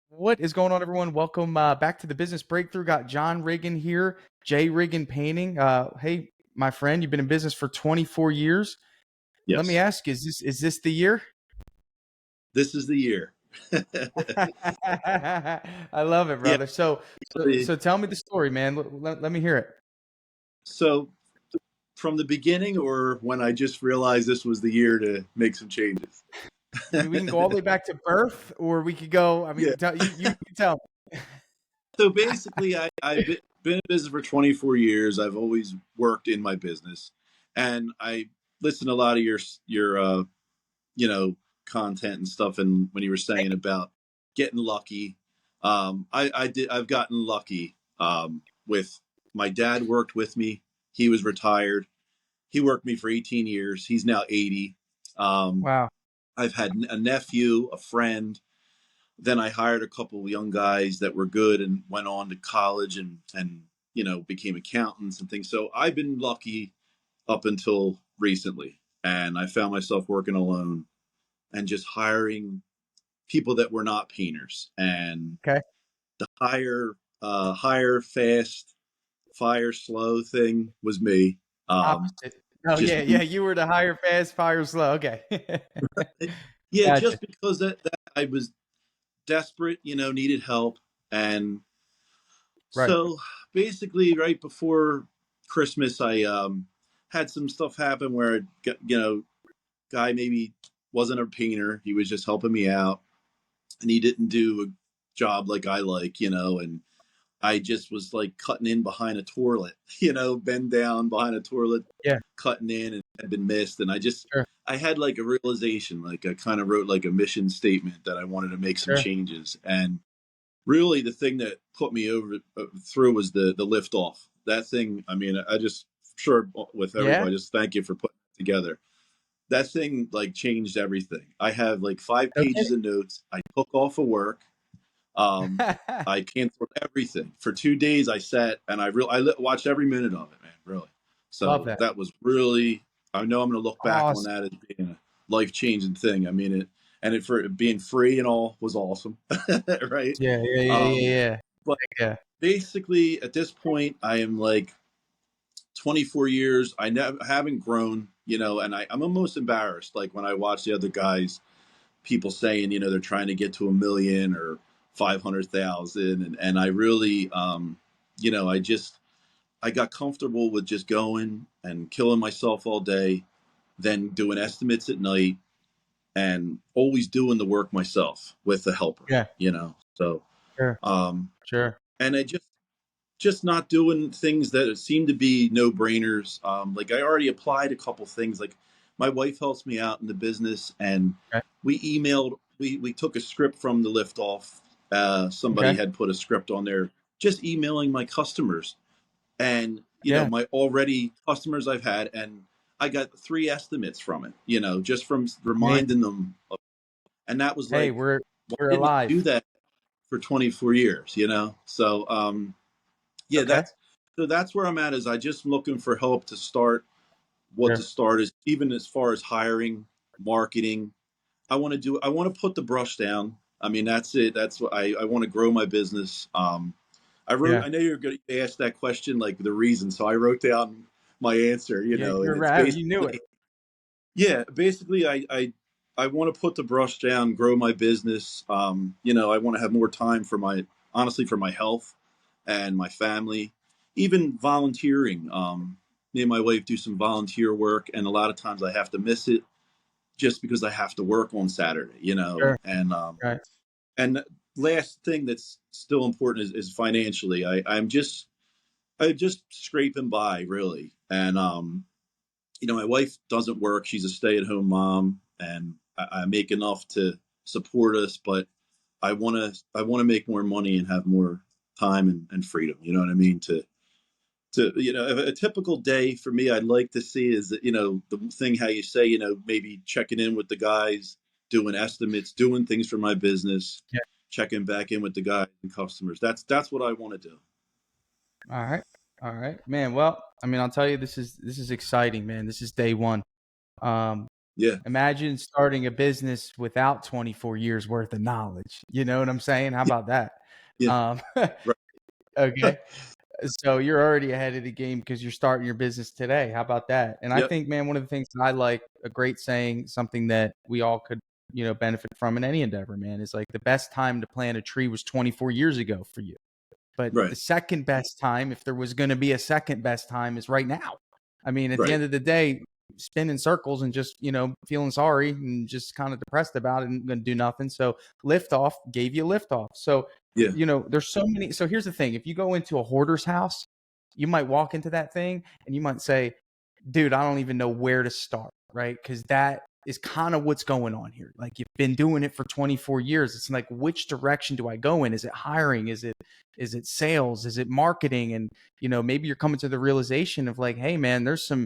What is going on, everyone? Welcome back to the Business Breakthrough. Got John Riggin here, Jay Riggin Painting. Hey, my friend, you've been in business for 24 years. Let me Yes, ask, is this the year? this is the year. I love it, Yeah. brother. So tell me the story, man. Let me hear it. So from the beginning, or when I just realized this was the year to make some changes? I mean, we can go all the way back to birth, or we could go. I Yeah. mean, you tell So basically, I've been in business for 24 years. I've always worked in my business, and I listen to a lot of your you know content and stuff. And when you were saying about getting lucky, I've gotten lucky. With my dad worked with me. He was retired. He worked me for 18 years. He's now 80. me. Um, Wow. I've had a nephew, a friend. Then I hired a couple of young guys that were good and went on to college and became accountants and things. So I've been lucky up until recently, and I found myself working alone and just hiring people that were not painters. And Okay. the hire fast, fire slow thing was me. Opposite. Oh Just yeah. You were the higher fast, fire slow. Okay. Yeah, Gotcha. just because that I was desperate, needed help. And Right. so basically, right before Christmas, I had some stuff happen where, guy maybe wasn't a painter. He was just helping me out, and he didn't do a job like I like, and I just was like cutting in behind a toilet, bend down behind a toilet, Yeah. cutting in, and had been missed. And Sure. I had like a realization, like I kind of wrote like a mission statement that I wanted to make some Sure. changes. And really the thing that put me over through was the lift off. That thing, I mean, I just sure with Yeah. everybody, just thank you for putting it together. That thing like changed everything. I have like 5 pages Okay. of notes. I took off of work. Um, I canceled everything for 2 days. I sat and watched every minute of it, man. Really. Love So that. that was really. I know I'm going to look back on Awesome. that as being a life changing thing. I mean it, and it for being free and all was awesome, right? Um, Yeah. but Yeah. basically, at this point, I am like 24 years. I never haven't grown, and I'm almost embarrassed. Like when I watch the other guys, people saying, they're trying to get to 1 million or 500,000. And I really, I got comfortable with just going and killing myself all day, then doing estimates at night and always doing the work myself with the helper, Yeah. So, Sure. um, Sure. and I just not doing things that seem to be no brainers. Like I already applied a couple things. Like my wife helps me out in the business, and Okay. we took a script from the Liftoff. Somebody Okay. had put a script on there, just emailing my customers, and Yeah. my already customers I've had, and I got 3 estimates from it. Just from Amazing. reminding them, and that was Hey, like, we're why we're didn't I do alive. that for 24 years? So yeah, Okay. that's where I'm at. Is I just looking for help to start. What to Sure. start is even as far as hiring, marketing. I want to put the brush down. I mean, that's it. That's what I want to grow my business. Yeah. I know you're going to ask that question, like the reason. So I wrote down my answer, and You're it's right. You knew it. basically, yeah, basically I want to put the brush down, grow my business. I want to have more time for honestly, for my health and my family, even volunteering. Me and my wife do some volunteer work, and a lot of times I have to miss it just because I have to work on Saturday, Sure. Right. and last thing that's still important is financially. I'm just scraping by really, and my wife doesn't work. She's a stay-at-home mom, and I make enough to support us. But I want to make more money and have more time and freedom. You know what I mean? To a typical day for me, I'd like to see is that the thing how you say maybe checking in with the guys, doing estimates, doing things for my business, Yeah. checking back in with the guys and customers. That's what I want to do. All right. All right, man. Well, I mean, I'll tell you, this is exciting, man. This is day one. Um, Yeah. Imagine starting a business without 24 years worth of knowledge. You know what I'm saying? How Yeah. about that? Yeah. Um, Right. okay. So you're already ahead of the game because you're starting your business today. How about that? And I Yep. think, man, one of the things that I like, a great saying, something that we all could, benefit from in any endeavor, man, is like the best time to plant a tree was 24 years ago for you. But the Right. second best time, if there was going to be a second best time, is right now. I mean, at the Right. end of the day, spinning circles and just, feeling sorry and just kind of depressed about it and going to do nothing. So Liftoff gave you Liftoff. So, Yeah. there's so many. So here's the thing. If you go into a hoarder's house, you might walk into that thing and you might say, dude, I don't even know where to start, right? Because that is kind of what's going on here. Like you've been doing it for 24 years. It's like, which direction do I go in? Is it hiring? Is it sales? Is it marketing? And maybe you're coming to the realization of like, hey man, there's some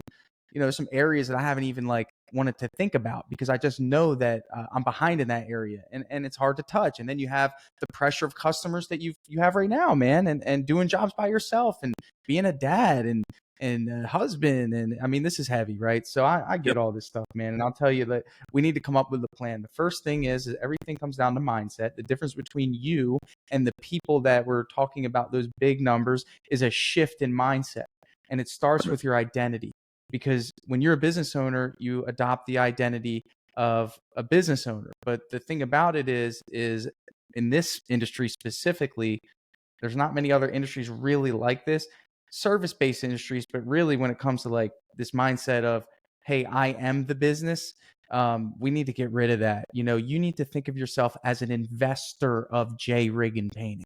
areas that I haven't even like wanted to think about because I just know that I'm behind in that area and it's hard to touch. And then you have the pressure of customers that you have right now, man, and doing jobs by yourself and being a dad and a husband. And I mean, this is heavy, right? So I Yep. get all this stuff, man. And I'll tell you that we need to come up with a plan. The first thing is everything comes down to mindset. The difference between you and the people that were talking about those big numbers is a shift in mindset. And it starts Right. with your identity because when you're a business owner, you adopt the identity of a business owner. But the thing about it is in this industry specifically, there's not many other industries really like this, service-based industries, but really when it comes to like this mindset of, hey, I am the business, we need to get rid of that. You need to think of yourself as an investor of J. Riggin Painting.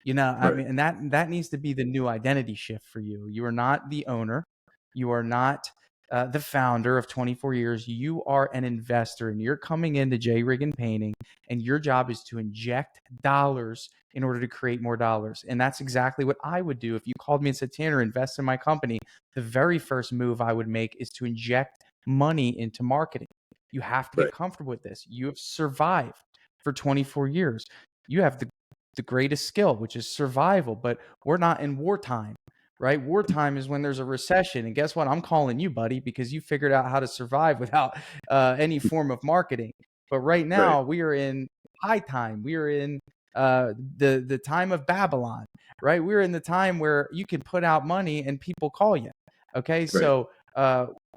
I Right. mean, and that needs to be the new identity shift for you. You are not the owner. You are not the founder of 24 years. You are an investor, and you're coming into J. Riggin Painting, and your job is to inject dollars in order to create more dollars. And that's exactly what I would do if you called me and said, Tanner, invest in my company. The very first move I would make is to inject money into marketing. You have to get Right. comfortable with this. You have survived for 24 years. You have the greatest skill, which is survival. But we're not in wartime, right? Wartime is when there's a recession. And guess what? I'm calling you, buddy, because you figured out how to survive without any form of marketing. But right Right. now, we are in high time. We are in the time of Babylon, right? We're in the time where you can put out money and people call you. Okay, Right. so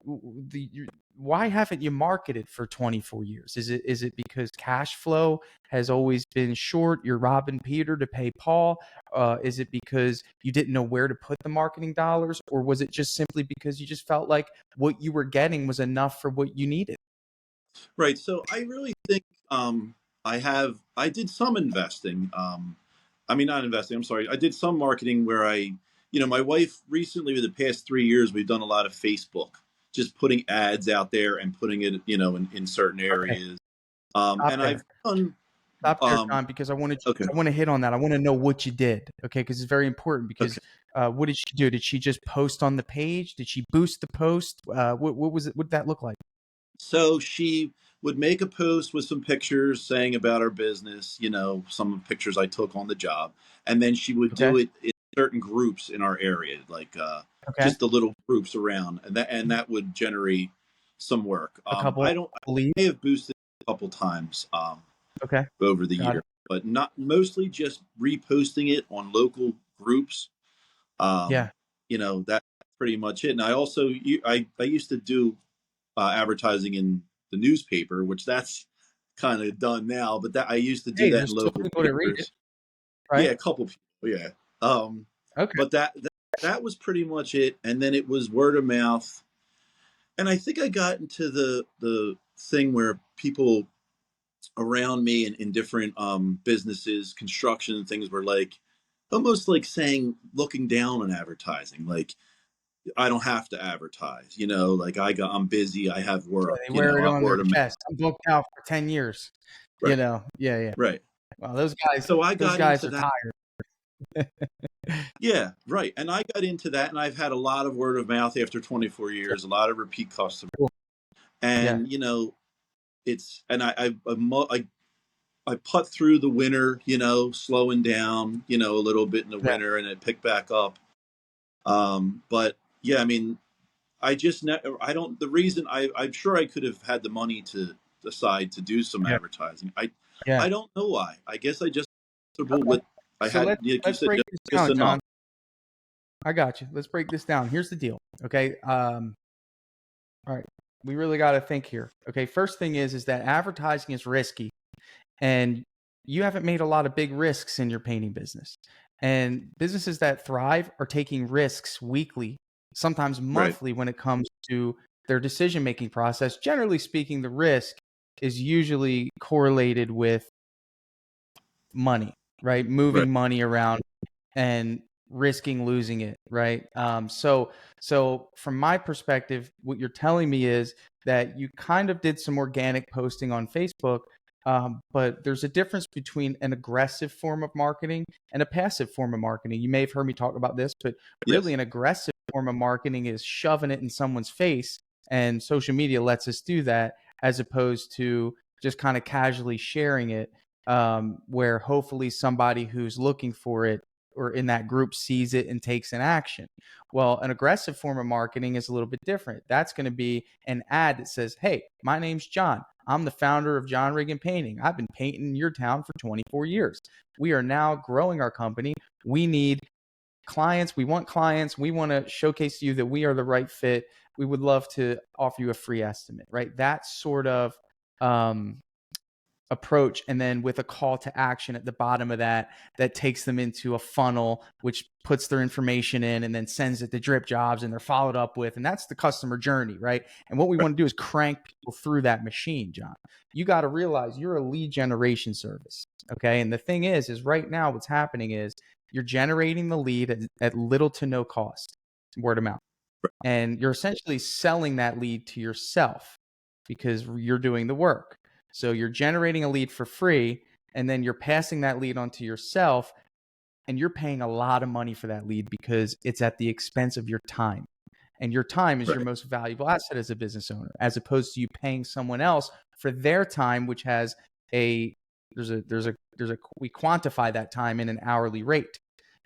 the why haven't you marketed for 24 years? Is it because cash flow has always been short? You're robbing Peter to pay Paul? Is it because you didn't know where to put the marketing dollars? Or was it just simply because you just felt like what you were getting was enough for what you needed? Right. So I really think I did some investing. I mean, not investing. I'm sorry. I did some marketing where my wife recently, over the past 3 years, we've done a lot of Facebook, just putting ads out there and putting it, in certain Okay, areas. stop And there. I've done, Stop there, um, John, because okay. I want to hit on that. I want to know what you did, okay? Because it's very important. Okay. Because what did she do? Did she just post on the page? Did she boost the post? What was it? What did that look like? So she would make a post with some pictures saying about our business, some pictures I took on the job. And then she would Okay, do it in certain groups in our area, like okay, just the little groups around. And that would generate some work. a couple I leads. may have boosted a couple times Okay, over the got year, it. but not mostly just reposting it on local groups. Um, Yeah, that's pretty much it. And I also, I used to do advertising in the newspaper, which that's kind of done now. But that I used to do hey, that in there's still local people that read it, papers. Yeah, right? a couple people. Yeah. Um, Okay, but that was pretty much it. And then it was word of mouth. And I think I got into the thing where people around me in different businesses, construction and things were like almost like saying, looking down on advertising, like I don't have to advertise, like I'm busy, I have yeah, work, they wear it on their word of mouth. chest. I'm booked out for 10 years. Right. Yeah, yeah. Right. Well, those guys So I got into are that. tired. Yeah, right. And I got into that, and I've had a lot of word of mouth after 24 years, a lot of repeat customers. Cool. Yeah, And it's and I put through the winter, slowing down, a little bit in the yeah, winter, and it picked back up. But yeah, I mean, I don't, the reason I'm sure I could have had the money to decide to do some Yeah. advertising. Yeah. I don't know why. I guess I just comfortable Okay. with, I So had, like you let's said, break this just down, enough. John. I got you. Let's break this down. Here's the deal. Okay. All right. We really got to think here. Okay. First thing is that advertising is risky, and you haven't made a lot of big risks in your painting business. And businesses that thrive are taking risks weekly, sometimes Right. monthly, when it comes to their decision-making process. Generally speaking, the risk is usually correlated with money, right? Right. Moving money around and risking losing it, right? So from my perspective, what you're telling me is that you kind of did some organic posting on Facebook, but there's a difference between an aggressive form of marketing and a passive form of marketing. You may have heard me talk about this, but really Yes. an aggressive form of marketing is shoving it in someone's face, and social media lets us do that, as opposed to just kind of casually sharing it, where hopefully somebody who's looking for it or in that group sees it and takes an action. Well, an aggressive form of marketing is a little bit different. That's going to be an ad that says, "Hey, my name's John. I'm the founder of John Riggin Painting. I've been painting in your town for 24 years. We are now growing our company. We need clients. We want clients. We want to showcase to you that we are the right fit. We would love to offer you a free estimate," right? That sort of um, approach, and then with a call to action at the bottom of that takes them into a funnel, which puts their information in and then sends it to DripJobs, and they're followed up with, and that's the customer journey, right? And what we want to do is crank people through that machine, John. You got to realize you're a lead generation service, okay? And the thing is right now what's happening is you're generating the lead at little to no cost, word of mouth, and you're essentially selling that lead to yourself because you're doing the work. So you're generating a lead for free, and then you're passing that lead on to yourself, and you're paying a lot of money for that lead because it's at the expense of your time. And your time is your Right. most valuable asset as a business owner, as opposed to you paying someone else for their time, which has a we quantify that time in an hourly rate.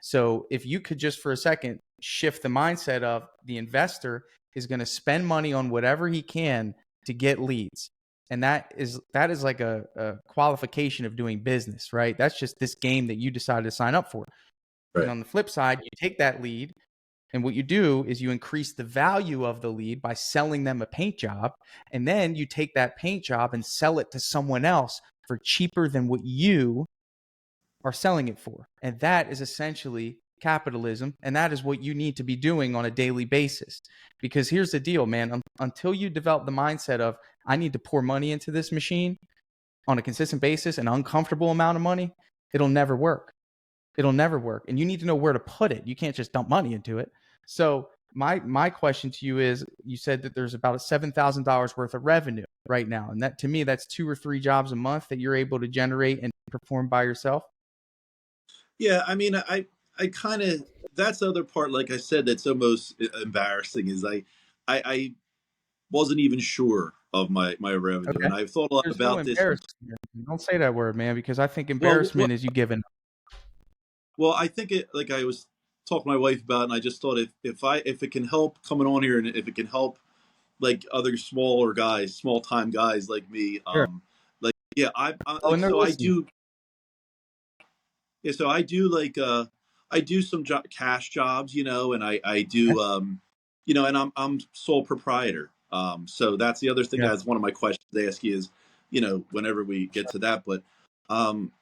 So if you could just for a second shift the mindset of the investor is going to spend money on whatever he can to get leads. And that is like a qualification of doing business, right? That's just this game that you decided to sign up for. And Right. on the flip side, you take that lead, and what you do is you increase the value of the lead by selling them a paint job. And then you take that paint job and sell it to someone else for cheaper than what you are selling it for. And that is essentially capitalism. And that is what you need to be doing on a daily basis. Because here's the deal, man. Until you develop the mindset of, I need to pour money into this machine on a consistent basis, an uncomfortable amount of money, it'll never work. It'll never work. And you need to know where to put it. You can't just dump money into it. So my question to you is, you said that there's about $7,000 worth of revenue right now. And that, to me, that's 2 or 3 jobs a month that you're able to generate and perform by yourself. Yeah. I mean, I kind of, that's the other part, like I said, that's almost embarrassing is I wasn't even sure of my revenue. Okay. And I've thought a lot There's no about this. embarrassment. Don't say that word, man, because I think Well, embarrassment is you giving. well, I think it, like I was talking to my wife about, and I just thought if it can help coming on here, and if it can help like other smaller guys, small time guys like me, Sure. like yeah, I Oh, like and they're so I listening. do yeah, so I do like I do some cash jobs, and I Okay. do and I'm sole proprietor. So that's the other thing. Yeah. That's one of my questions to ask you is, whenever we get to that, but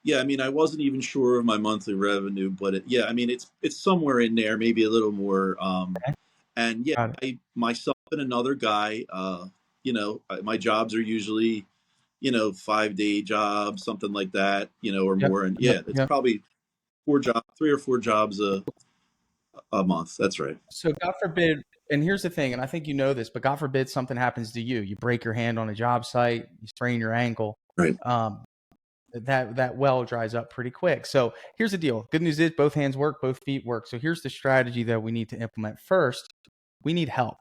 yeah, I mean, I wasn't even sure of my monthly revenue, but yeah, I mean, it's somewhere in there, maybe a little more. Okay. And yeah, Got it. I myself and another guy, my jobs are usually 5-day jobs, something like that, or Yep. more. And Yep. yeah, it's Yep. probably 3 or 4 jobs a month. That's right. So God forbid, and here's the thing, and I think you know this, but God forbid something happens to you. You break your hand on a job site, you sprain your ankle. Right. Um, that well dries up pretty quick. So here's the deal. Good news is both hands work, both feet work. So here's the strategy that we need to implement. First, we need help.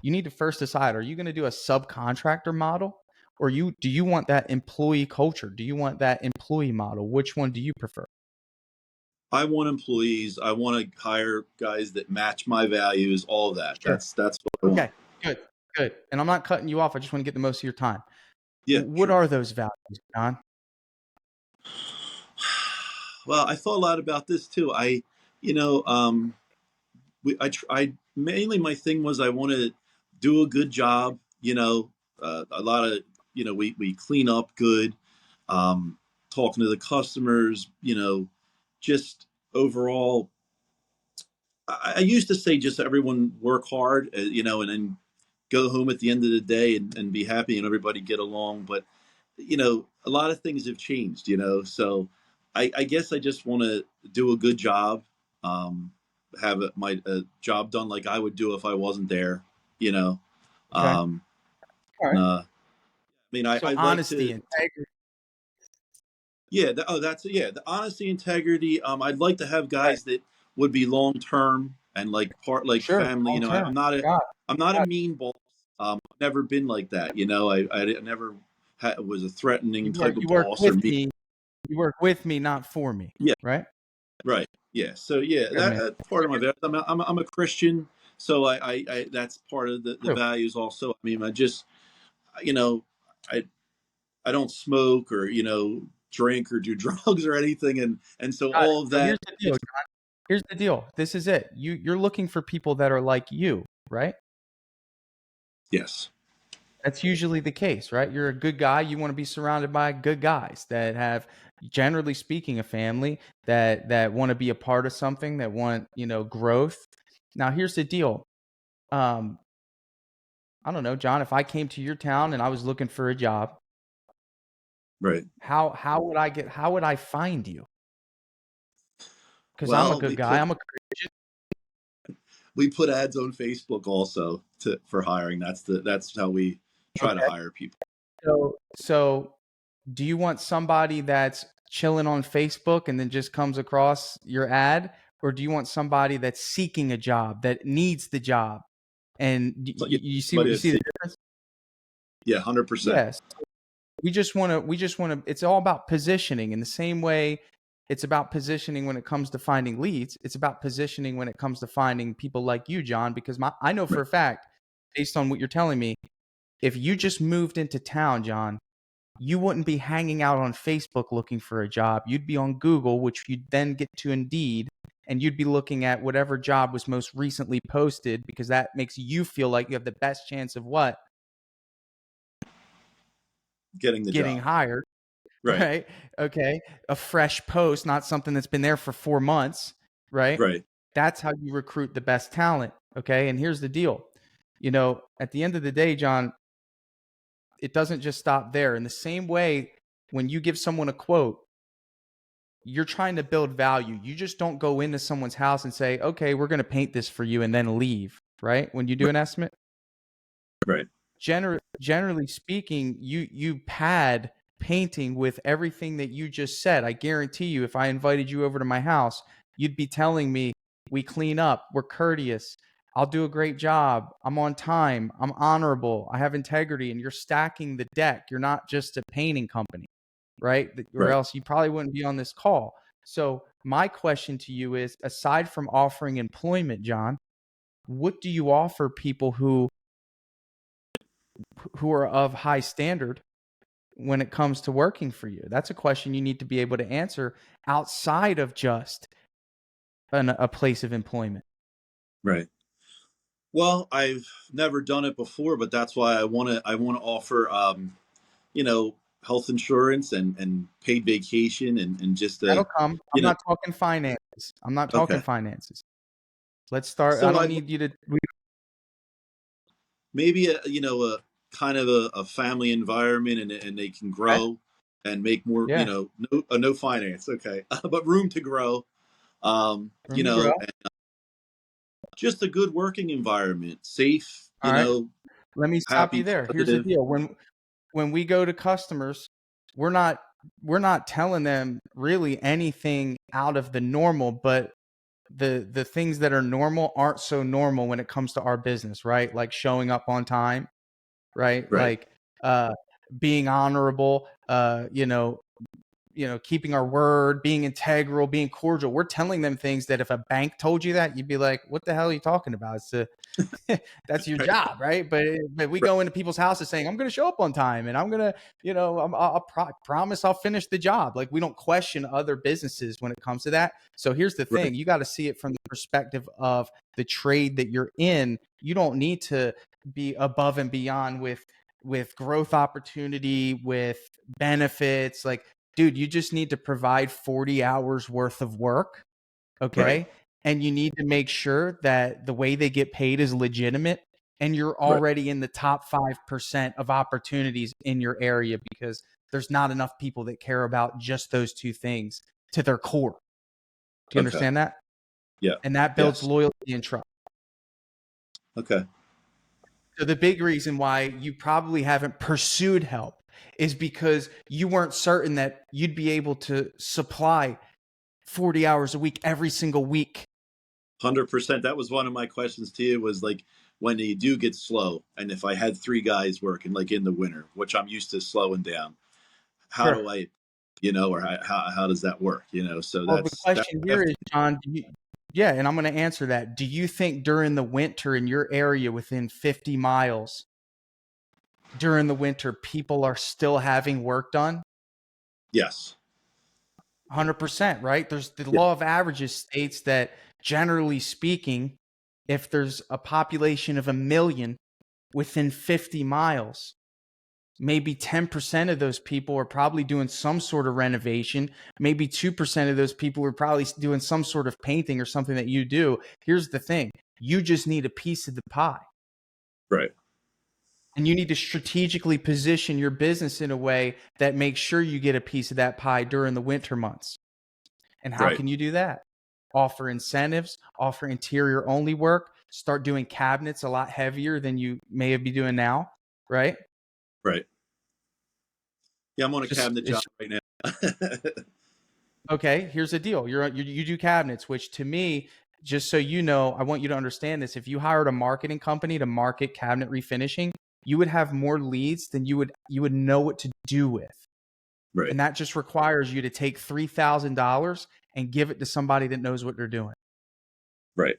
You need to first decide, are you going to do a subcontractor model, or do you want that employee culture? Do you want that employee model? Which one do you prefer? I want employees. I want to hire guys that match my values. All of that. Sure. That's what I want. Okay. Good, good. And I'm not cutting you off. I just want to get the most of your time. Yeah, What sure. are those values, John? Well, I thought a lot about this too. You know, I mainly my thing was I want to do a good job. A lot of we clean up good, um, talking to the customers. Just overall, I used to say just everyone work hard, and then go home at the end of the day and be happy and everybody get along. But a lot of things have changed. So I guess I just want to do a good job. Have my job done like I would do if I wasn't there. You know, Okay. um, All right. I mean, So I'd like honesty, to. integrity. Yeah, the honesty, integrity. I'd like to have Right. guys that would be long term and like Sure. family. Long term. Got it. I'm not a Got it. mean boss. I've never been like that. I never was a threatening type of You work boss or with me. me. You work with me, not for me. Yeah, Right. right. Yeah. So yeah, Good man. that's part of my values. I'm a Christian, so I that's part of the True. values also. I mean, you know I I don't smoke or drink or do drugs or anything, and so Got it. all of So that. here's the deal, John. Here's the deal. This is it. You're looking for people that are like you, right? Yes. That's usually the case, right? You're a good guy. You want to be surrounded by good guys that have, generally speaking, a family that want to be a part of something, that want, growth. Now, here's the deal. Um, I don't know, John, if I came to your town and I was looking for a job, Right. how would I find you? Because I'm a Well, good guy. I'm a Christian. we put ads on Facebook also for hiring. That's how we try to Okay. hire people. So do you want somebody that's chilling on Facebook and then just comes across your ad? Or do you want somebody that's seeking a job, that needs the job? And So, yeah, you see somebody the that's difference? yeah, 100%. Yes. We just want to, it's all about positioning in the same way it's about positioning when it comes to finding leads. It's about positioning when it comes to finding people like you, John, because I know for Right. a fact, based on what you're telling me, if you just moved into town, John, you wouldn't be hanging out on Facebook looking for a job. You'd be on Google, which you'd then get to Indeed, and you'd be looking at whatever job was most recently posted, because that makes you feel like you have the best chance of what? Getting the Getting job. hired, Right. right? Okay. A fresh post, not something that's been there for 4 months, right? Right. That's how you recruit the best talent. Okay. And here's the deal. At the end of the day, John, it doesn't just stop there. In the same way, when you give someone a quote, you're trying to build value. You just don't go into someone's house and say, okay, we're going to paint this for you and then leave, right? When you do an estimate, Right. generally speaking, you pad painting with everything that you just said. I guarantee you, if I invited you over to my house, you'd be telling me, we clean up, we're courteous, I'll do a great job, I'm on time, I'm honorable, I have integrity, and you're stacking the deck. You're not just a painting company, right? Or Right. else you probably wouldn't be on this call. So my question to you is, aside from offering employment, John, what do you offer people who are of high standard when it comes to working for you? That's a question you need to be able to answer outside of just a place of employment. Right. Well, I've never done it before, but that's why I want to offer you know, health insurance and paid vacation and just That'll come. you I'm know, not talking finances. I'm not talking okay. finances. Let's start. I So don't I need you to. maybe a kind of a family environment and they can Okay. grow and make more, Yeah. no finance. Okay. But room to grow. Room to grow. And just a good working environment, safe, All right. Let me stop you happy, there. Here's the positive. deal. When we go to customers, we're not we're not telling them really anything out of the normal, but the things that are normal aren't so normal when it comes to our business, right? Like showing up on time, right? Right. Like being honorable, keeping our word, being integral, being cordial. We're telling them things that if a bank told you that, you'd be like, what the hell are you talking about? That's your job, right? But we go into people's houses saying, I'm going to show up on time and I'm going to, I'll promise I'll finish the job. Like, we don't question other businesses when it comes to that. So here's the thing. You got to see it from the perspective of the trade that you're in. You don't need to be above and beyond with growth opportunity, with benefits. Like, dude, you just need to provide 40 hours worth of work. Okay. Right. And you need to make sure that the way they get paid is legitimate, and you're already in the top 5% of opportunities in your area, because there's not enough people that care about just those two things to their core. Do you understand that? Yeah. And that builds loyalty and trust. Okay. So the big reason why you probably haven't pursued help is because you weren't certain that you'd be able to supply 40 hours a week every single week. 100%. That was one of my questions to you, was like, when you do get slow, and if I had 3 guys working like in the winter, which I'm used to slowing down, how do I, or how does that work? So well, the question here is, John, and I'm going to answer that. Do you think during the winter in your area within 50 miles during the winter, people are still having work done? Yes. 100%, right? There's the law of averages states that, generally speaking, if there's a population of 1 million within 50 miles, maybe 10% of those people are probably doing some sort of renovation. Maybe 2% of those people are probably doing some sort of painting or something that you do. Here's the thing. You just need a piece of the pie. Right. And you need to strategically position your business in a way that makes sure you get a piece of that pie during the winter months. And how can you do that? Offer incentives, offer interior only work, start doing cabinets a lot heavier than you may be doing now, right? Right. Yeah, I'm on a cabinet job right now. Okay, here's the deal. You do cabinets, which to me, just so you know, I want you to understand this. If you hired a marketing company to market cabinet refinishing, you would have more leads than you would know what to do with. Right. And that just requires you to take $3,000 and give it to somebody that knows what they're doing. Right.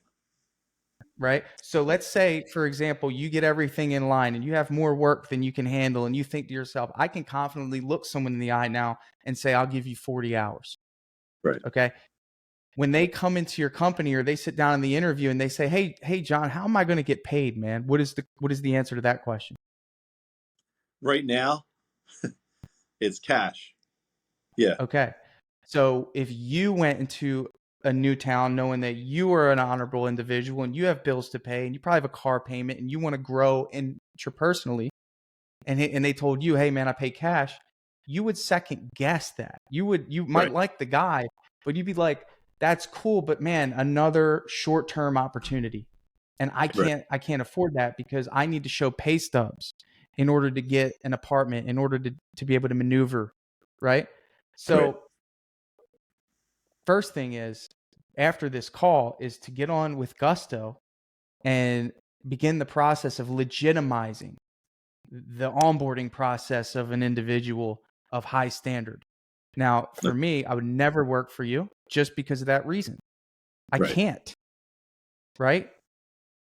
Right. So let's say, for example, you get everything in line and you have more work than you can handle. And you think to yourself, I can confidently look someone in the eye now and say, I'll give you 40 hours. Right. Okay. When they come into your company or they sit down in the interview and they say, Hey, John, how am I going to get paid, man? What is the answer to that question? Right now, it's cash. Yeah. Okay. So if you went into a new town knowing that you are an honorable individual and you have bills to pay and you probably have a car payment and you want to grow interpersonally, and they told you, hey man, I pay cash, you would second guess that. You might like the guy, but you'd be like, that's cool, but man, another short-term opportunity. And I can't afford that because I need to show pay stubs in order to get an apartment, in order to be able to maneuver, right? So first thing is, after this call, is to get on with gusto and begin the process of legitimizing the onboarding process of an individual of high standard. Now, for me, I would never work for you just because of that reason. I can't, right?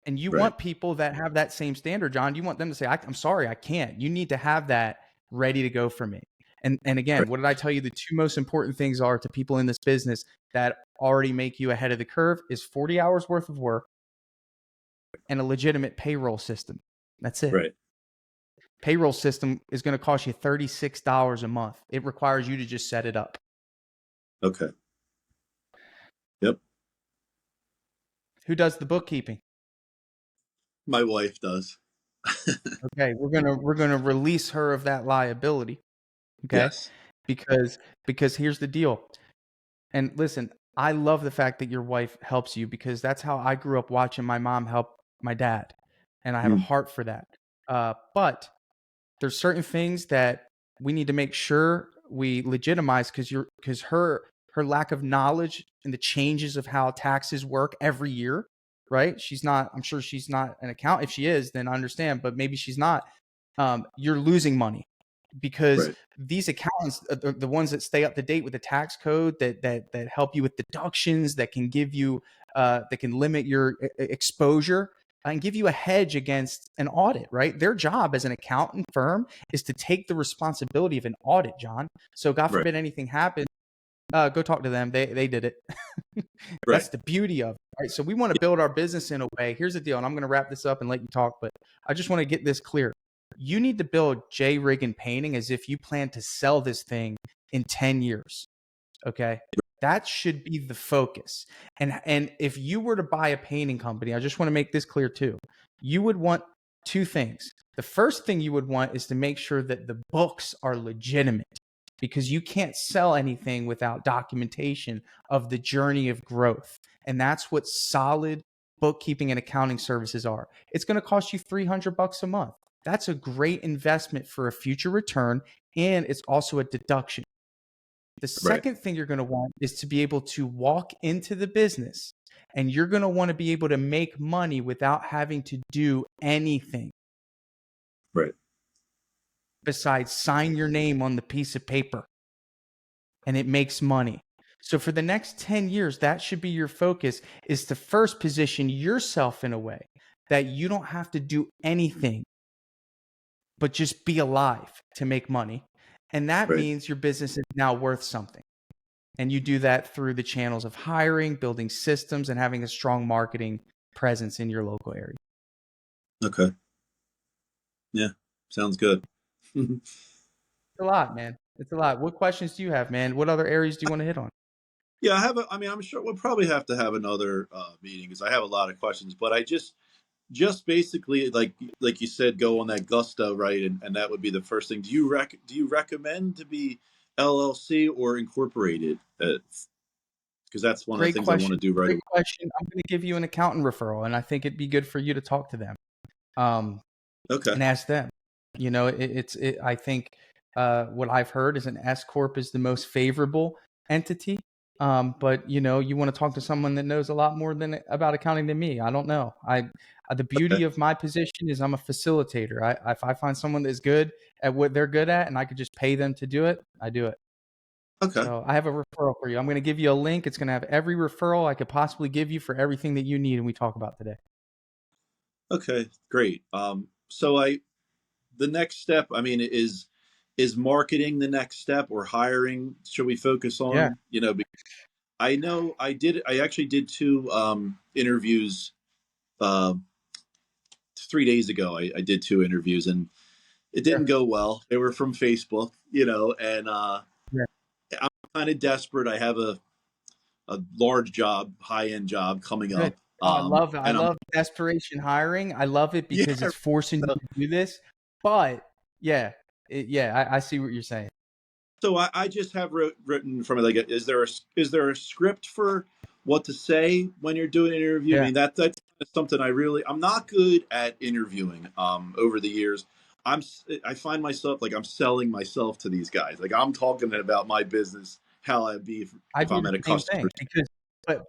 And you want people that have that same standard, John. You want them to say, I'm sorry, I can't. You need to have that ready to go for me. And again, what did I tell you? The 2 most important things are to people in this business that already make you ahead of the curve is 40 hours worth of work and a legitimate payroll system. That's it. Right. Payroll system is going to cost you $36 a month. It requires you to just set it up. Okay. Yep. Who does the bookkeeping? My wife does. Okay, we're gonna release her of that liability. Okay. Yes. Because here's the deal. And listen, I love the fact that your wife helps you, because that's how I grew up watching my mom help my dad. And I have a heart for that. But there's certain things that we need to make sure we legitimize, because her lack of knowledge and the changes of how taxes work every year, right? I'm sure she's not an accountant. If she is, then I understand, but maybe she's not. You're losing money. because Right. these accountants, the ones that stay up to date with the tax code, that help you with deductions, that can give you, that can limit your exposure and give you a hedge against an audit, right? Their job as an accountant firm is to take the responsibility of an audit, John. So God Right. forbid anything happens, go talk to them. They did it. Right. That's the beauty of it, right? So we want to build our business in a way. Here's the deal, and I'm going to wrap this up and let you talk, but I just want to get this clear. You need to build J Rig and Painting as if you plan to sell this thing in 10 years. Okay. That should be the focus. And if you were to buy a painting company, I just want to make this clear too. You would want two things. The first thing you would want is to make sure that the books are legitimate, because you can't sell anything without documentation of the journey of growth. And that's what solid bookkeeping and accounting services are. It's going to cost you $300 a month. That's a great investment for a future return, and it's also a deduction. The Right. second thing you're going to want is to be able to walk into the business, and you're going to want to be able to make money without having to do anything Right. besides sign your name on the piece of paper, and it makes money. So for the next 10 years, that should be your focus, is to first position yourself in a way that you don't have to do anything but just be alive to make money. And that Right. means your business is now worth something. And you do that through the channels of hiring, building systems, and having a strong marketing presence in your local area. Okay. Yeah. Sounds good. It's a lot, man. It's a lot. What questions do you have, man? What other areas do you want to hit on? Yeah, I mean, I'm sure we'll probably have to have another meeting because I have a lot of questions. But I just basically, like you said, go on that gusto, right? And that would be the first thing. Do you recommend to be LLC or incorporated? Because that's one of the Great things I want question. to do right Great away. question. I'm going to give you an accountant referral, and I think it'd be good for you to talk to them. Okay. And ask them. You know, I think what I've heard is an S corp is the most favorable entity. But you know, you want to talk to someone that knows a lot more about accounting than me. I don't know. The beauty Okay. of my position is I'm a facilitator. If I find someone that's good at what they're good at, and I could just pay them to do it, I do it. Okay. So I have a referral for you. I'm going to give you a link. It's going to have every referral I could possibly give you for everything that you need and we talk about today. Okay. Great. The next step, I mean, is marketing the next step or hiring? Should we focus Yeah. on, I know I actually did two interviews 3 days ago. I did two interviews and it didn't Sure. go well. They were from Facebook, and Yeah. I'm kind of desperate. I have a large job, high end job coming Good. up. Oh, I love it. I And I'm love desperation hiring. I love it yeah. because it's forcing you So, to do this. But yeah, I see what you're saying. so I just have written from it like, is there a script for what to say when you're doing an interview? I Yeah. mean that's something I'm not good at interviewing. Over the years, I find myself like I'm selling myself to these guys. Like I'm talking about my business, how I'd be I if do I'm the at a same customer. thing because,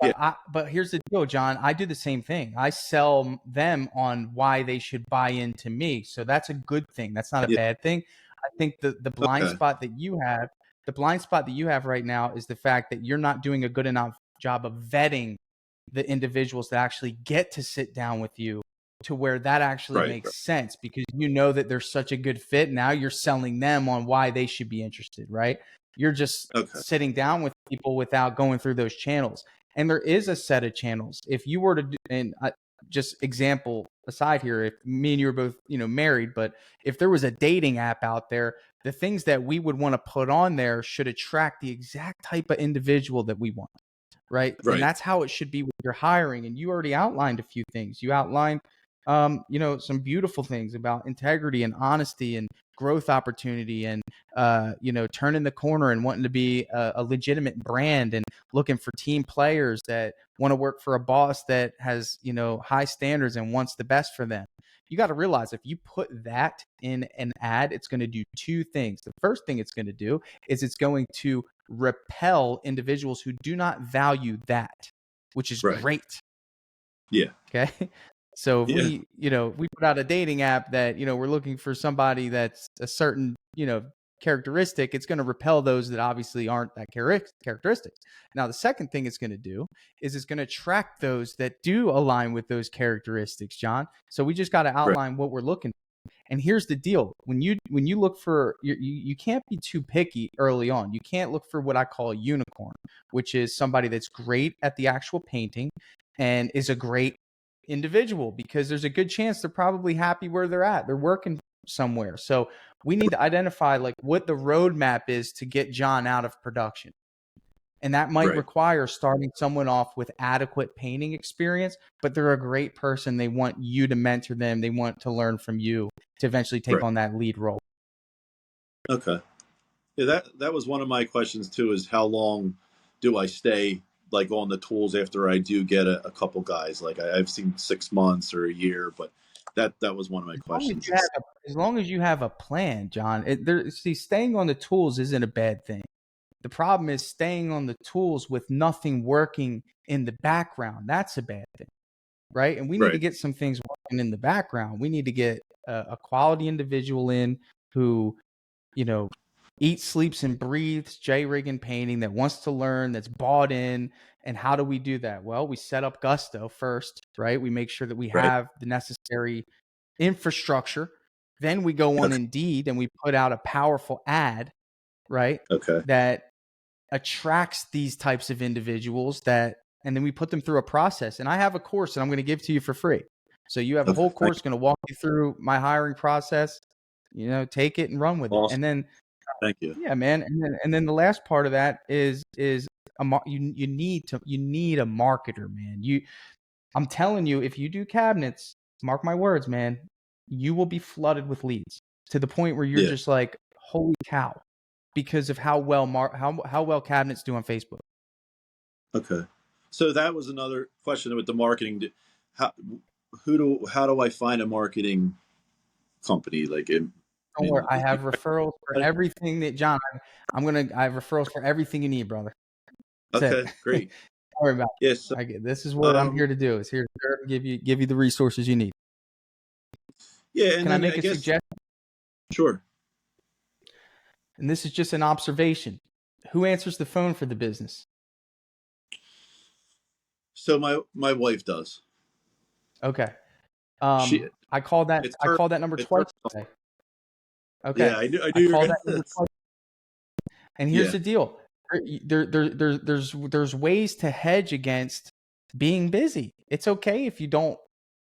Yeah, but here's the deal, John. I do the same thing. I sell them on why they should buy into me. So that's a good thing. That's not a yeah. bad thing. I think the blind Okay, spot that you have, the blind spot that you have right now is the fact that you're not doing a good enough job of vetting the individuals that actually get to sit down with you to where that actually right, right. makes sense, because you know that they're such a good fit. Now you're selling them on why they should be interested, right? You're just Okay, sitting down with people without going through those channels. And there is a set of channels. If you were to do, and just example aside here, if me and you were both, married, but if there was a dating app out there, the things that we would want to put on there should attract the exact type of individual that we want. Right. And right, that's how it should be with your hiring. And you already outlined a few things. You outlined, some beautiful things about integrity and honesty and growth opportunity and, turning the corner and wanting to be a legitimate brand and looking for team players that want to work for a boss that has, high standards and wants the best for them. You got to realize if you put that in an ad, it's going to do two things. The first thing it's going to do is it's going to repel individuals who do not value that, which is right. great. Yeah, Okay. So if Yeah. we put out a dating app that, we're looking for somebody that's a certain, characteristic, it's going to repel those that obviously aren't that characteristic. Now, the second thing it's going to do is it's going to attract those that do align with those characteristics, John. So we just got to Right. outline what we're looking for. And here's the deal. When you look for, you can't be too picky early on. You can't look for what I call a unicorn, which is somebody that's great at the actual painting and is a great individual, because there's a good chance they're probably happy where they're at. They're working somewhere. So we need to identify like what the roadmap is to get John out of production. And that might Right. require starting someone off with adequate painting experience, but they're a great person. They want you to mentor them. They want to learn from you to eventually take Right. on that lead role. Okay. Yeah, that was one of my questions too, is how long do I stay like on the tools after I do get a couple guys? Like I've seen 6 months or a year, but that was one of my questions. As long as you have a plan, John, staying on the tools isn't a bad thing. The problem is staying on the tools with nothing working in the background. That's a bad thing, right? And we need to Right. get some things working in the background. We need to get a quality individual in who, eats, sleeps, and breathes J-rigging painting, that wants to learn, that's bought in. And how do we do that? Well, we set up Gusto first, right? We make sure that we Right. have the necessary infrastructure. Then we go on Okay. Indeed and we put out a powerful ad, right? Okay. That attracts these types of individuals, and then we put them through a process. And I have a course that I'm going to give to you for free. So you have a whole course going to walk you through my hiring process, take it and run with it. Awesome. And then, Thank you. yeah, man. And then the last part of that is you need a marketer, man. I'm telling you, if you do cabinets, mark my words, man, you will be flooded with leads to the point where you're just like, holy cow, because of how well how well cabinets do on Facebook. Okay. So that was another question with the marketing. How do I find a marketing company? Like, Don't worry, I have referrals for everything that John. I have referrals for everything you need, brother. That's okay, it. great. Don't worry about it. Yes. Yeah, this is what I'm here to do. Is here to give you the resources you need. Yeah. And Can I make a suggestion? Sure. And this is just an observation. Who answers the phone for the business? So my wife does. Okay. I called that number twice today. Okay. Yeah, I knew called that number twice. And here's the deal. There's ways to hedge against being busy. It's okay if you don't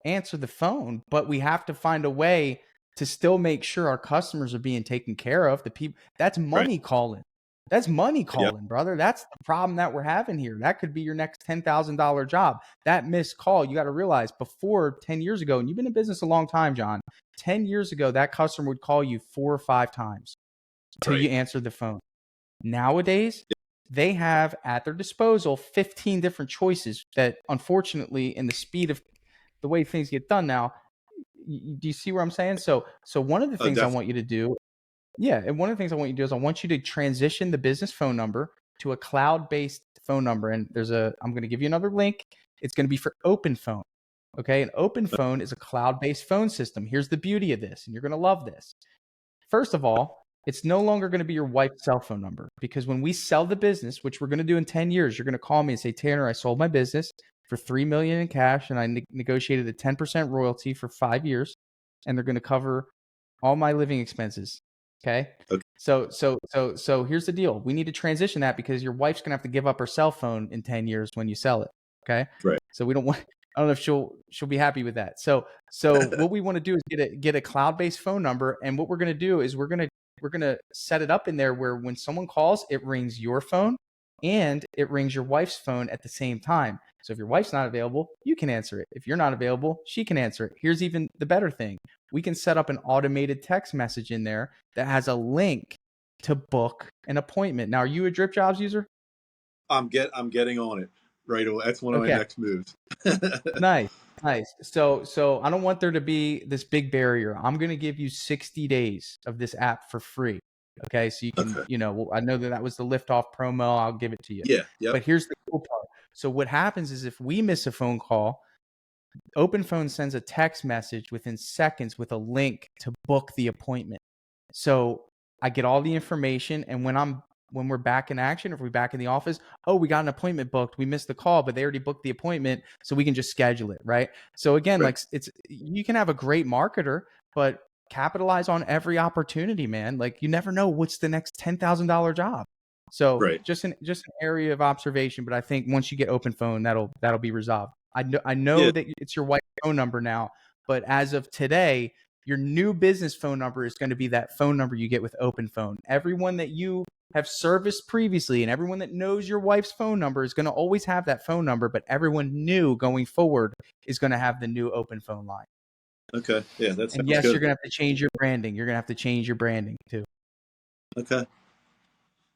answer the phone, but we have to find a way to still make sure our customers are being taken care of. The people, that's money calling. That's money calling, brother. That's the problem that we're having here. That could be your next $10,000 job. That missed call, you got to realize, before 10 years ago, and you've been in business a long time, John, 10 years ago, that customer would call you 4 or 5 times until you answered the phone. Nowadays, they have at their disposal 15 different choices that, unfortunately, in the speed of the way things get done now, do you see where I'm saying? So one of the things I want you to do, and one of the things I want you to do is I want you to transition the business phone number to a cloud-based phone number. And I'm going to give you another link. It's going to be for Open Phone. Okay. An Open Phone is a cloud-based phone system. Here's the beauty of this, and you're going to love this. First of all, it's no longer going to be your wife's cell phone number, because when we sell the business, which we're going to do in 10 years, you're going to call me and say, Tanner, I sold my business for $3 million in cash, and I negotiated a 10% royalty for 5 years, and they're going to cover all my living expenses. Okay. So here's the deal. We need to transition that, because your wife's going to have to give up her cell phone in 10 years when you sell it. Okay. Right. So we don't want, I don't know if she'll be happy with that. So what we want to do is get a cloud-based phone number. And what we're going to do is we're going to set it up in there where when someone calls, it rings your phone and it rings your wife's phone at the same time. So if your wife's not available, you can answer it. If you're not available, she can answer it. Here's even the better thing. We can set up an automated text message in there that has a link to book an appointment. Now, are you a DripJobs user? I'm getting on it right away. That's one of my next moves. Nice. So I don't want there to be this big barrier. I'm going to give you 60 days of this app for free. Okay. So you can, I know that was the Liftoff promo. I'll give it to you. Yeah. Yep. But here's the cool part. So what happens is if we miss a phone call, Open Phone sends a text message within seconds with a link to book the appointment. So I get all the information, and when we're back in action, if we're back in the office, oh, we got an appointment booked. We missed the call, but they already booked the appointment, so we can just schedule it, right? So again, Right. like you can have a great marketer, but capitalize on every opportunity, man. Like you never know what's the next $10,000 job. So Right. just an area of observation, but I think once you get Open Phone, that'll be resolved. I Yeah. know that it's your wife's phone number now, but as of today, your new business phone number is going to be that phone number you get with Open Phone. Everyone that you have serviced previously and everyone that knows your wife's phone number is going to always have that phone number, but everyone new going forward is going to have the new Open Phone line. Okay. Yeah, that And sounds yes, good. you're going to have to change your branding. You're going to have to change your branding too. Okay.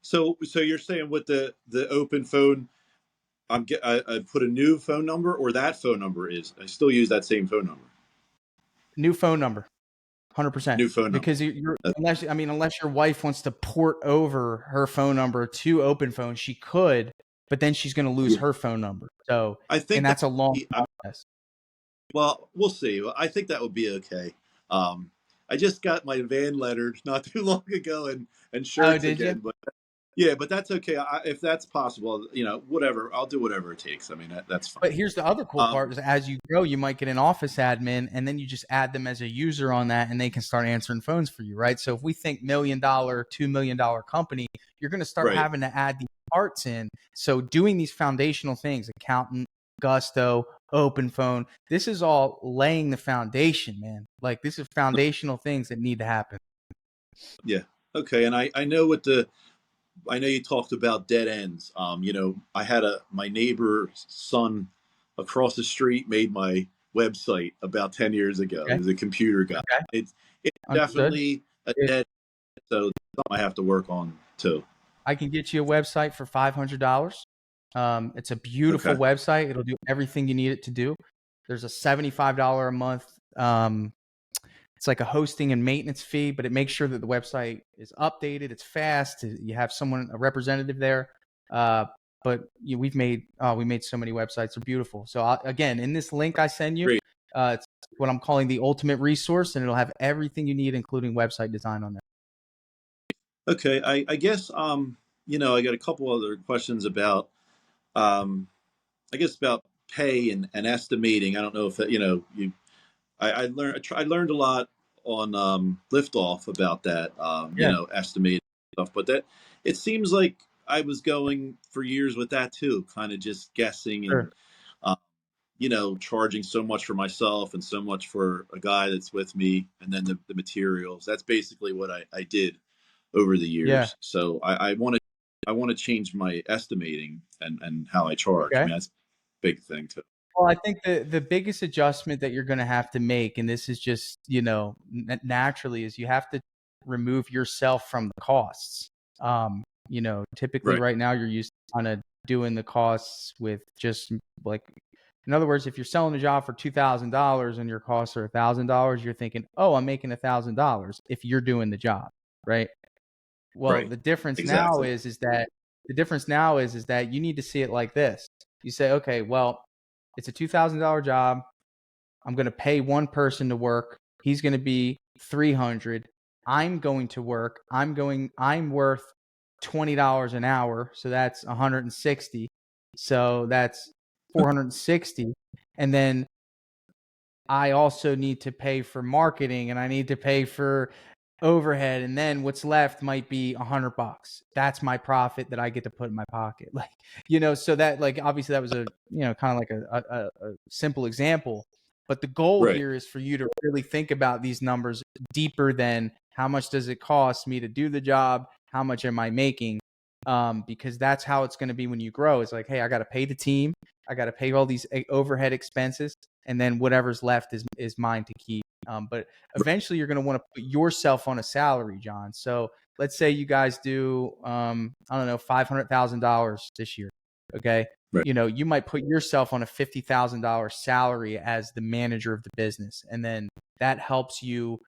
So you're saying with the Open Phone, I put a new phone number, or that phone number is I still use that same phone number. New phone number. 100%, New phone number. because unless your wife wants to port over her phone number to Open Phone, she could, but then she's going to lose Yeah. her phone number. So, I and think that that's a long process. well, we'll see. I think that would be okay. I just got my van lettered not too long ago, and Oh, shirts did you? again, but yeah, but that's okay. If that's possible, whatever. I'll do whatever it takes. I mean, that's fine. But here's the other cool part: is as you grow, you might get an office admin, and then you just add them as a user on that, and they can start answering phones for you, right? So if we think $1 million, $2 million company, you're going to start Right. having to add these parts in. So doing these foundational things, accountant, Gusto, Open Phone, this is all laying the foundation, man. Like this is foundational things that need to happen. Yeah. Okay. And I know I know you talked about dead ends. I had my neighbor's son across the street made my website about 10 years ago. He Okay. was a computer guy. Okay. It's Understood. definitely a dead end, so it's something I have to work on too. I can get you a website for $500. It's a beautiful Okay. website. It'll do everything you need it to do. There's a $75 a month. It's like a hosting and maintenance fee, but it makes sure that the website is updated. It's fast. You have a representative there. But we made so many websites. They're beautiful. So again, in this link I send you, Great. it's what I'm calling the ultimate resource, and it'll have everything you need, including website design on there. Okay. I guess I got a couple other questions about I guess about pay and estimating. I don't know if I learned a lot on Liftoff about that, Yeah. estimating stuff. But that it seems like I was going for years with that too, kind of just guessing and Sure. uh, charging so much for myself and so much for a guy that's with me, and then the materials. That's basically what I did over the Yeah. years. So I want to change my estimating and how I charge. I Okay. mean, that's a big thing too. Well, I think the biggest adjustment that you're going to have to make, and this is just, naturally, is you have to remove yourself from the costs. Typically Right. right now you're used to kind of doing the costs with just like, in other words, if you're selling a job for $2,000 and your costs are $1,000, you're thinking, oh, I'm making $1,000 if you're doing the job, right? Well, Right. the difference now Exactly. is that you need to see it like this. You say, okay, well, it's a $2,000 job. I'm going to pay one person to work. He's going to be 300. I'm going to work. I'm worth $20 an hour. So that's 160. So that's 460. And then I also need to pay for marketing, and I need to pay for overhead, and then what's left might be $100. That's my profit that I get to put in my pocket. So that, like, obviously that was a, kind of like a simple example, but the goal Right. here is for you to really think about these numbers deeper than how much does it cost me to do the job? How much am I making? Because that's how it's going to be when you grow. It's like, hey, I got to pay the team. I got to pay all these overhead expenses, and then whatever's left is mine to keep. But eventually you're going to want to put yourself on a salary, John. So let's say you guys do, I don't know, $500,000 this year. Okay. Right. You might put yourself on a $50,000 salary as the manager of the business. And then that helps you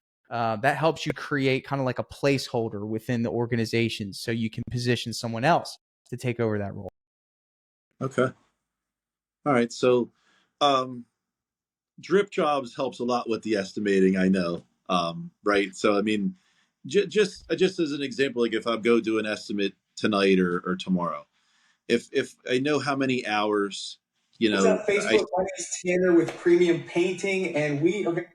create kind of like a placeholder within the organization so you can position someone else to take over that role. Okay. All right. So, um, DripJobs helps a lot with the estimating. I know, right? So I mean, just as an example, like if I go do an estimate tonight or tomorrow, if I know how many hours, What's up, I Facebook? My name's Tanner with Premium Painting, and we are.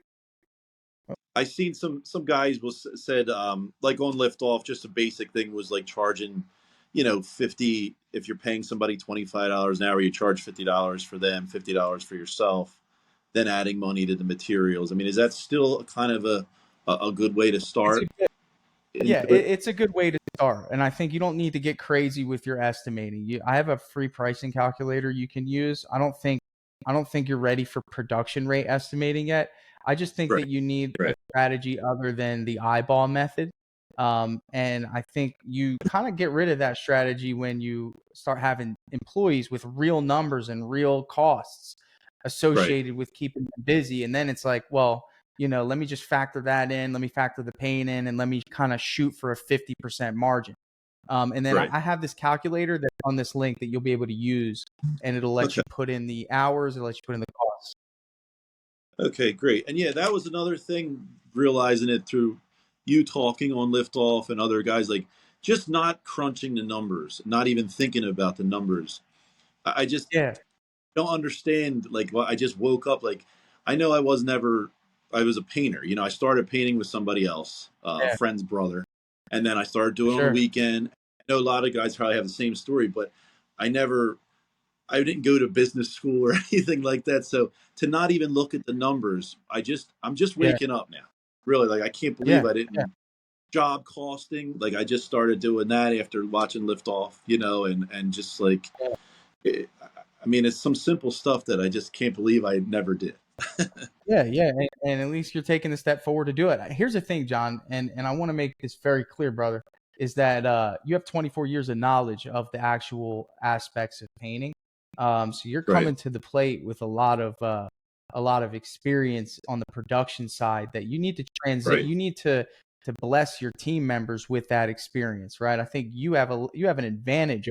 I seen some guys was said like on Liftoff, just a basic thing was like charging, 50. If you're paying somebody $25 an hour, you charge $50 for them, $50 for yourself, then adding money to the materials. I mean, is that still kind of a good way to It's start a Yeah, into it? it's a good way to start, and I think you don't need to get crazy with your estimating. I have a free pricing calculator you can use. I don't think you're ready for production rate estimating yet. I just think Right, that you need a right, strategy other than the eyeball method. And I think you kind of get rid of that strategy when you start having employees with real numbers and real costs right, associated with keeping them busy. And then it's like, well, let me just factor that in. Let me factor the pain in, and let me kind of shoot for a 50% margin. And then right. I have this calculator that's on this link that you'll be able to use, and it'll let Okay, you put in the hours, it'll let you put in the costs. okay, great. And yeah, that was another thing, realizing it through you talking on Liftoff and other guys, like just not crunching the numbers, not even thinking about the numbers. I just Yeah, don't understand. Like, well, I just woke up. Like, I know I was a painter. I started painting with somebody else, a yeah, friend's brother, and then I started for doing it on the sure. weekend. I know a lot of guys probably have the same story, but I never, I didn't go to business school or anything like that. So to not even look at the numbers, I'm just Yeah, waking up now. Really, like I can't believe yeah, I yeah, didn't job costing. Like I just started doing that after watching Liftoff, and just like yeah. I mean, it's some simple stuff that I just can't believe I never did. Yeah, yeah, and at least you're taking the step forward to do it. Here's the thing, John, and I want to make this very clear, brother, is that you have 24 years of knowledge of the actual aspects of painting. So you're Right, coming to the plate with a lot of experience on the production side that you need to right, you need to bless your team members with that experience, right? I think you have an advantage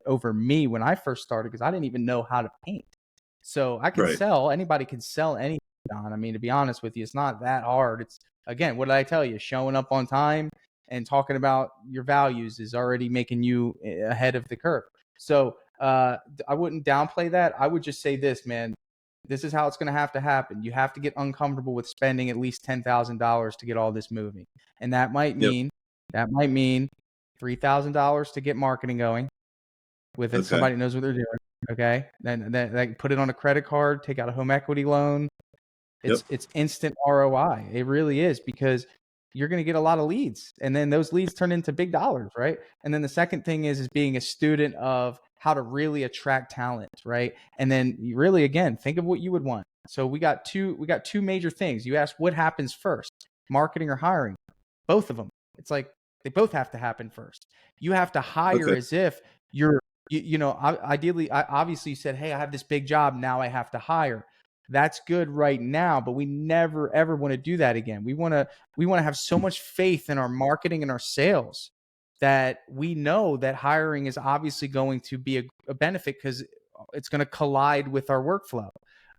over me when I first started because I didn't even know how to paint. So I can right. sell, anybody can sell anything, John. I mean, to be honest with you, it's not that hard. It's again, what did I tell you? Showing up on time and talking about your values is already making you ahead of the curve. So I wouldn't downplay that. I would just say this, man. This is how it's going to happen. You have to get uncomfortable with spending at least $10,000 to get all this moving, and Yep. that might mean $3,000 to get marketing going with it. Okay. Somebody knows what they're doing. Okay, then put it on a credit card, take out a home equity loan. Yep. It's instant ROI. It really is because you're going to get a lot of leads, and then those leads turn into big dollars, right? And then the second thing is being a student of how to really attract talent, right? And then you really again think of what you would want. So we got two major things. You asked what happens first, marketing or hiring. Both of them. It's like they both have to happen first. You have to hire Okay. as if you're ideally, obviously you said, hey, I have this big job, now I have to hire. That's good right now, but we never ever want to do that again. We want to have so much faith in our marketing and our sales that we know that hiring is obviously going to be a benefit because it's going to collide with our workflow.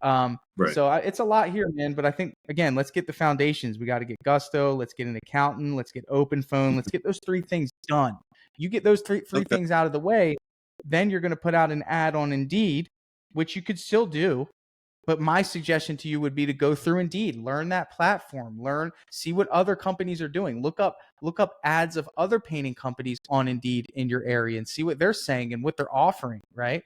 Right. So it's a lot here, man. But I think again, let's get the foundations. We got to get Gusto. Let's get an accountant. Let's get Open Phone. Let's get those three things done. You get those three Okay. things out of the way, then you're going to put out an ad on Indeed, which you could still do. But my suggestion to you would be to go through Indeed, learn that platform, see what other companies are doing. Look up ads of other painting companies on Indeed in your area and see what they're saying and what they're offering, right?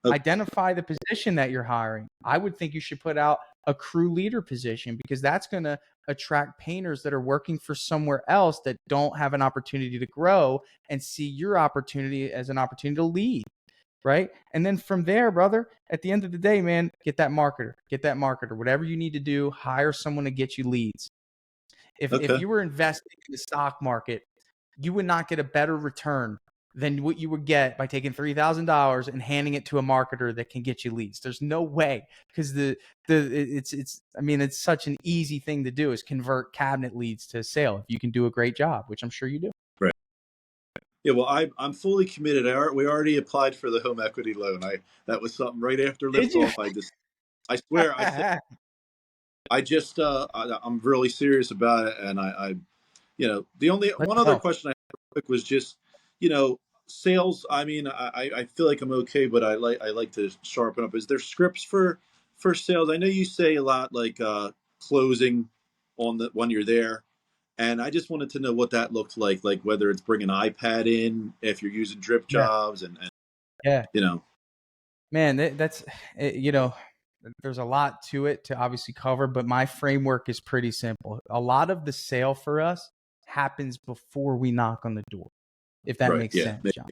Okay. Identify the position that you're hiring. I would think you should put out a crew leader position because that's going to attract painters that are working for somewhere else that don't have an opportunity to grow and see your opportunity as an opportunity to lead, right? And then from there, brother, at the end of the day, man, get that marketer, whatever you need to do, hire someone to get you leads. If Okay. you were investing in the stock market, you would not get a better return than what you would get by taking $3,000 and handing it to a marketer that can get you leads. There's no way because it's I mean it's such an easy thing to do is convert cabinet leads to sale if you can do a great job, which I'm sure you do. Right. Yeah. Well, I'm fully committed. We already applied for the home equity loan. That was something right after Did you? Liftoff. I swear, I said I just I'm really serious about it, and I you know, the only Let's one other go. question I had real quick was just, you know, sales. I mean, I feel like I'm okay, but I like to sharpen up. Is there scripts for sales? I know you say a lot like closing on the when you're there, and I just wanted to know what that looked like whether it's bringing an iPad in, if you're using Yeah. DripJobs, and Yeah. you know, Man, that's, you know, there's a lot to it to obviously cover, but my framework is pretty simple. A lot of the sale for us happens before we knock on the door, if that right? makes Yeah, sense, John.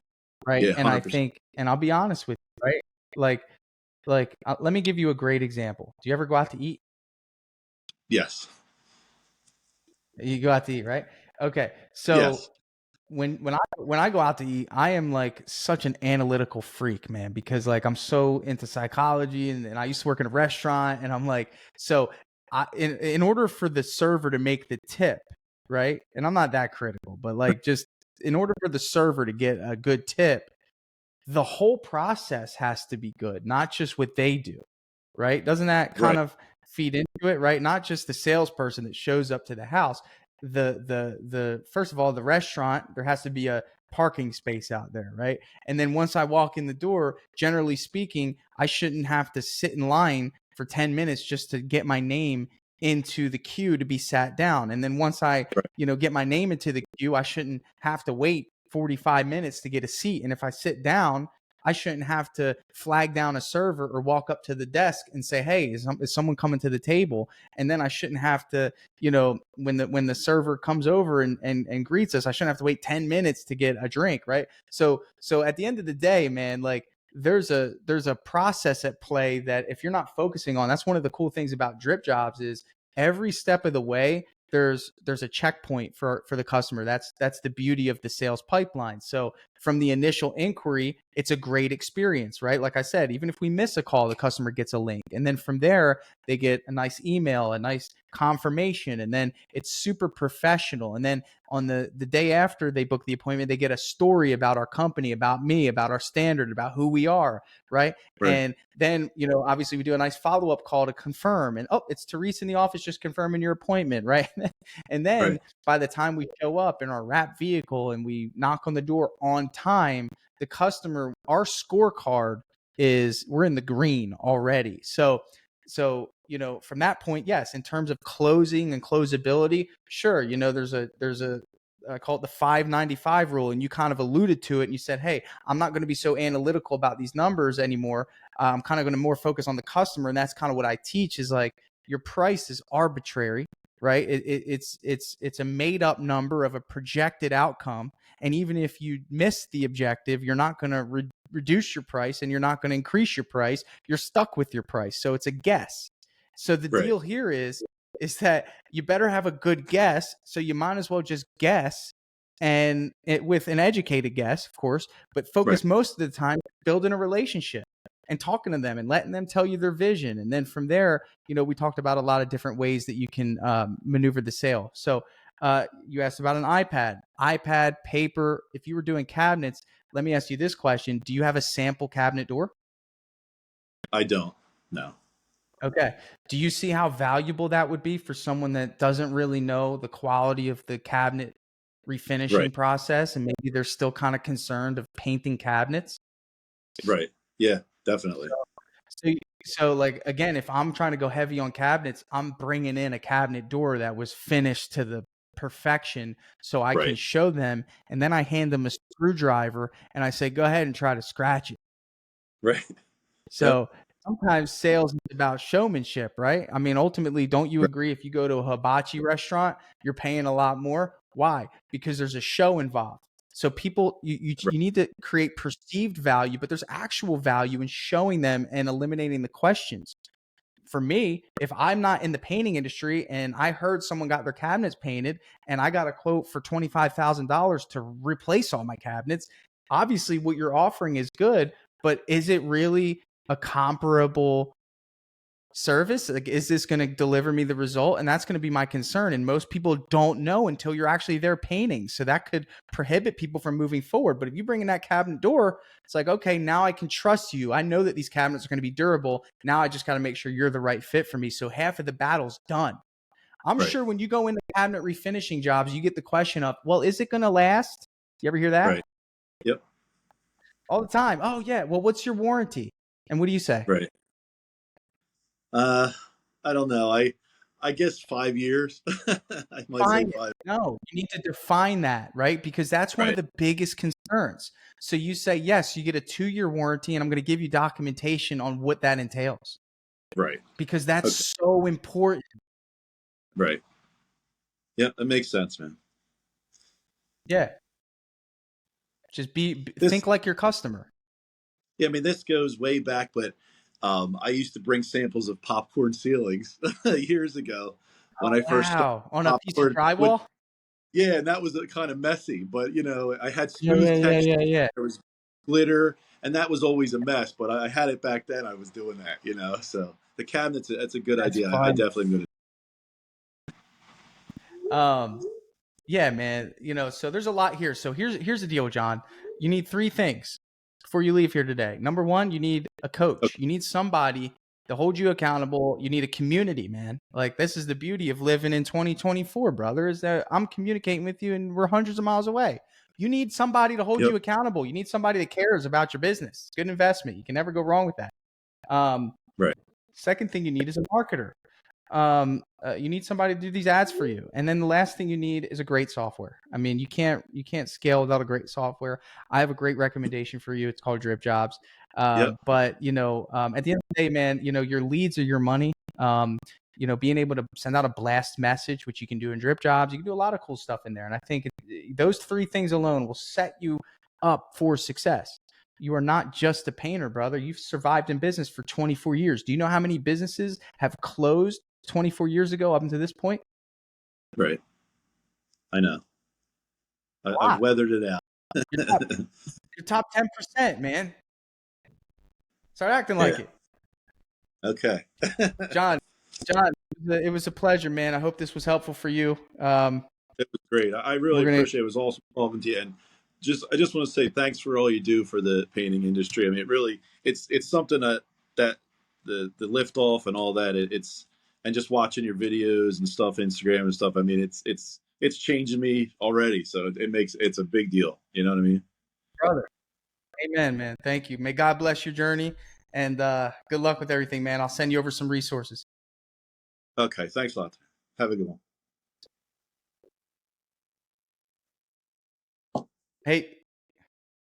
Right. yeah, And I 100%. think, and I'll be honest with you, right? Let me give you a great example. Do you ever go out to eat? Yes, You go out to eat, right? Okay. So yes, when I go out to eat, I am like such an analytical freak, man, because like I'm so into psychology, and I used to work in a restaurant, and I'm like, so in order for the server to make the tip, right? And I'm not that critical, but like just in order for the server to get a good tip, the whole process has to be good, not just what they do, right? Doesn't that kind right, of feed into it, right? Not just the salesperson that shows up to the house. The first of all, the restaurant, there has to be a parking space out there, right? And then once I walk in the door, generally speaking, I shouldn't have to sit in line for 10 minutes just to get my name into the queue to be sat down. And then once I, right, get my name into the queue, I shouldn't have to wait 45 minutes to get a seat. And if I sit down, I shouldn't have to flag down a server or walk up to the desk and say, "Hey, is someone coming to the table?" And then I shouldn't have to, when the server comes over and greets us, I shouldn't have to wait 10 minutes to get a drink, right? So at the end of the day, man, like there's a process at play that if you're not focusing on, that's one of the cool things about DripJobs is every step of the way there's a checkpoint for the customer. That's the beauty of the sales pipeline. So from the initial inquiry, it's a great experience, right? Like I said, even if we miss a call, the customer gets a link. And then from there, they get a nice email, a nice confirmation, and then it's super professional. And then on the day after they book the appointment, they get a story about our company, about me, about our standard, about who we are, right? right, And then, obviously we do a nice follow-up call to confirm. And, oh, it's Teresa in the office just confirming your appointment, right? And then right, by the time we show up in our wrap vehicle and we knock on the door on time, the customer, our scorecard is we're in the green already. So from that point, yes, in terms of closing and closability, sure, there's a I call it the 595 rule, and you kind of alluded to it, and you said, "Hey, I'm not going to be so analytical about these numbers anymore. I'm kind of going to more focus on the customer," and that's kind of what I teach. Is like your price is arbitrary, right? It's a made up number of a projected outcome, and even if you miss the objective, you're not going to reduce your price, and you're not going to increase your price. You're stuck with your price, so it's a guess. So the right, deal here is that you better have a good guess. So you might as well just guess and with an educated guess, of course, but right. focus most of the time building a relationship and talking to them and letting them tell you their vision. And then from there, we talked about a lot of different ways that you can maneuver the sale. So you asked about an iPad, paper. If you were doing cabinets, let me ask you this question. Do you have a sample cabinet door? I don't. No. Okay. Do you see how valuable that would be for someone that doesn't really know the quality of the cabinet Right. refinishing process, and maybe they're still kind of concerned of painting cabinets? Right. Yeah, definitely. So, so like again, if I'm trying to go heavy on cabinets, I'm bringing in a cabinet door that was finished to the perfection so I can Right. show them, and then I hand them a screwdriver and I say, "Go ahead and try to scratch it." Right. Yep. So sometimes sales is about showmanship, right? I mean, ultimately, don't you Right. agree if you go to a hibachi restaurant, you're paying a lot more? Why? Because there's a show involved. So people, Right. you need to create perceived value, but there's actual value in showing them and eliminating the questions. For me, if I'm not in the painting industry and I heard someone got their cabinets painted and I got a quote for $25,000 to replace all my cabinets, obviously what you're offering is good, but is it really a comparable service? Like, is this going to deliver me the result? And that's going to be my concern. And most people don't know until you're actually there painting. So that could prohibit people from moving forward. But if you bring in that cabinet door, it's like, okay, now I can trust you. I know that these cabinets are going to be durable. Now I just got to make sure you're the right fit for me. So half of the battle's done. I'm Right. sure when you go into cabinet refinishing jobs, you get the question of, well, is it going to last? You ever hear that? Right. Yep. All the time. Oh yeah. Well, what's your warranty? And what do you say? Right. I don't know. I guess 5 years. I might say 5. No, you need to define that, right? Because that's one of Right. the biggest concerns. So you say, yes, you get a 2-year warranty, and I'm going to give you documentation on what that entails. Right. Because that's so important. Right. Yeah, that makes sense, man. Yeah. Just think like your customer. Yeah, I mean, this goes way back, but I used to bring samples of popcorn ceilings years ago when I first started. On a piece of drywall? Yeah, and that was kind of messy, but I had Yeah. smooth texture. There was glitter, and that was always a mess. But I had it back then. I was doing that, So the cabinets, that's a good idea. I definitely am going to. Yeah, man. So there's a lot here. So here's the deal, John. You need 3 things before you leave here today. Number 1, you need a coach. Okay. You need somebody to hold you accountable. You need a community, man. Like, this is the beauty of living in 2024, brother, is that I'm communicating with you and we're hundreds of miles away. You need somebody to hold you accountable. You need somebody that cares about your business. It's good investment. You can never go wrong with that. Right. Second thing you need is a marketer. You need somebody to do these ads for you. And then the last thing you need is a great software. I mean, you can't scale without a great software. I have a great recommendation for you. It's called DripJobs. But at the end of the day, man, your leads are your money. Being able to send out a blast message, which you can do in DripJobs, you can do a lot of cool stuff in there. And I think those 3 things alone will set you up for success. You are not just a painter, brother. You've survived in business for 24 years. Do you know how many businesses have closed 24 years ago up until this point? Right. I know. I've weathered it out. You're top 10%, man. Start acting like it. Okay. John, it was a pleasure, man. I hope this was helpful for you. It was great. I really appreciate it. It was awesome talking to you. And I just want to say thanks for all you do for the painting industry. I mean, it really, it's something that the Liftoff and all that, and just watching your videos and stuff, Instagram and stuff. I mean, it's changing me already. So it's a big deal. You know what I mean? Brother. Amen, man. Thank you. May God bless your journey, and good luck with everything, man. I'll send you over some resources. Okay. Thanks a lot. Have a good one. Hey,